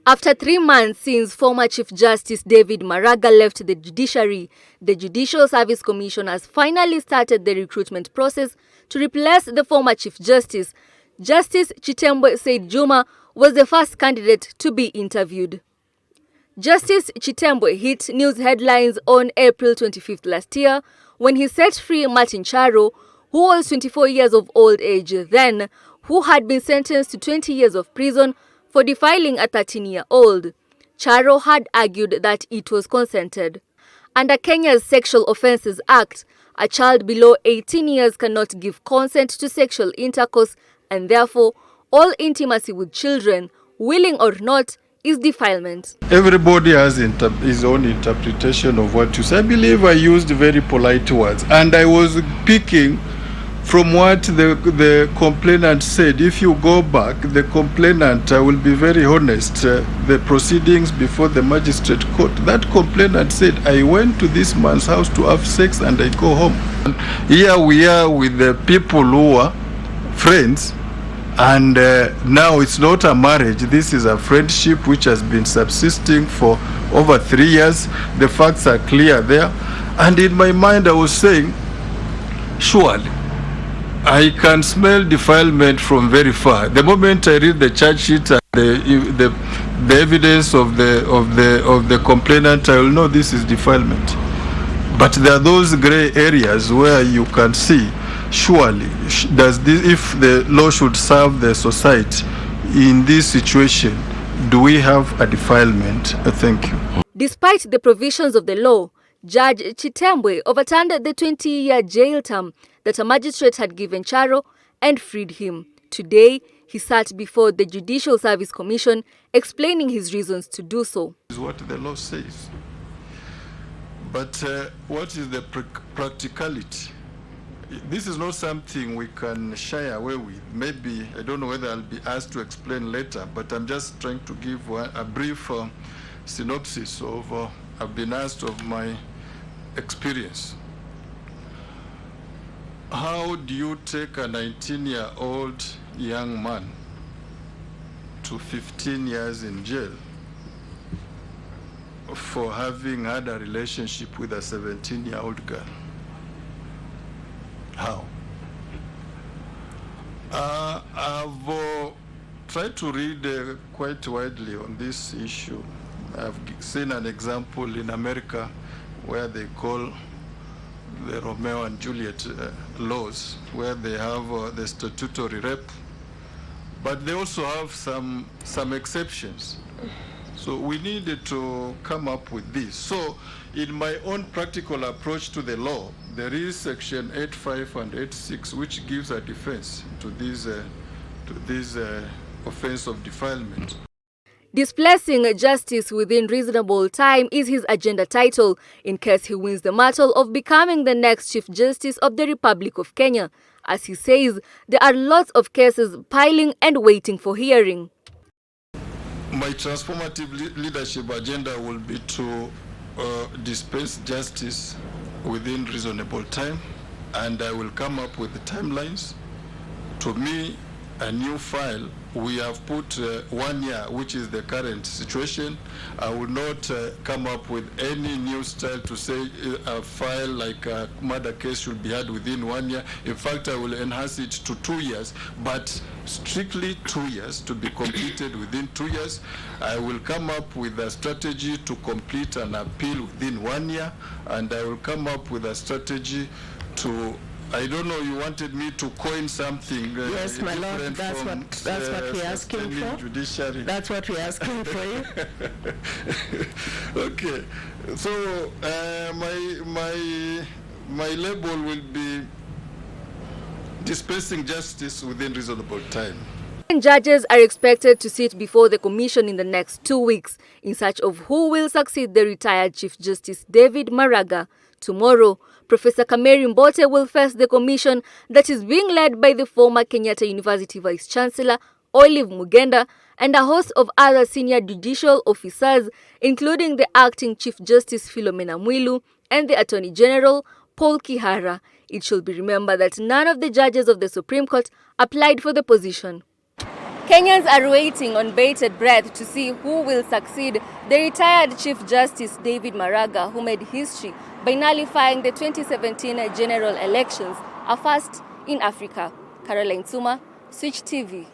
After 3 months since former Chief Justice David Maraga left the judiciary, the Judicial Service Commission has finally started the recruitment process to replace the former Chief Justice. Justice CHITEMBWE said JUMA was the first candidate to be interviewed. Justice CHITEMBWE hit news headlines on April 25th last year when he set free Martin Charo, who was 24 years of old age then, who had been sentenced to 20 years of prison for defiling a 13-year-old. Charo had argued that it was consented. Under Kenya's Sexual Offences Act, a child below 18 years cannot give consent to sexual intercourse, and therefore all intimacy with children, willing or not, is defilement. Everybody has his own interpretation of what you say. I believe I used very polite words, and I was picking from what the complainant said. If you go back, the complainant, I will be very honest, the proceedings before the magistrate court, that complainant said, I went to this man's house to have sex and I go home. And here we are with the people who are friends, and now it's not a marriage, this is a friendship which has been subsisting for over 3 years. The facts are clear there. And in my mind I was saying, surely I can smell defilement from very far. The moment I read the charge sheet and the evidence of the complainant, I will know this is defilement. But there are those gray areas where you can see, surely, does this, if the law should serve the society in this situation, do we have a defilement? Thank you. Despite the provisions of the law, Judge CHITEMBWE overturned the 20-year jail term that a magistrate had given Charo and freed him. Today, he sat before the Judicial Service Commission explaining his reasons to do so. This is what the law says. But what is the practicality? This is not something we can shy away with. Maybe, I don't know whether I'll be asked to explain later, but I'm just trying to give a brief synopsis of, I've been asked of my experience. How do you take a 19-year-old young man to 15 years in jail for having had a relationship with a 17-year-old girl? How? I've tried to read quite widely on this issue. I've seen an example in America where they call the Romeo and Juliet laws, where they have the statutory rape, but they also have some exceptions. So we needed to come up with this. So in my own practical approach to the law, there is section 8.5 and 8.6 which gives a defense to this offense of defilement. Displacing justice within reasonable time is his agenda title in case he wins the mantle of becoming the next Chief Justice of the Republic of Kenya. As he says, there are lots of cases piling and waiting for hearing. My transformative leadership agenda will be to dispense justice within reasonable time, and I will come up with the timelines. To me, a new file, we have put 1 year, which is the current situation. I will not come up with any new style to say a file like a murder case should be had within 1 year. In fact, I will enhance it to 2 years, but strictly 2 years, to be completed within 2 years. I will come up with a strategy to complete an appeal within 1 year, and I will come up with a strategy to, I don't know, you wanted me to coin something. Yes, my lord, that's what we're asking for. Judiciary. That's what we're asking for you. Okay, so my label will be dispensing justice within reasonable time. Judges are expected to sit before the commission in the next 2 weeks in search of who will succeed the retired Chief Justice David Maraga. Tomorrow, Professor Kameri Mbote will face the commission that is being led by the former Kenyatta University Vice Chancellor Olive Mugenda and a host of other senior judicial officers, including the acting Chief Justice Philomena Mwilu and the Attorney General Paul Kihara. It should be remembered that none of the judges of the Supreme Court applied for the position. Kenyans are waiting on bated breath to see who will succeed the retired Chief Justice David Maraga, who made history by nullifying the 2017 general elections, a first in Africa. Caroline Tsuma, Switch TV.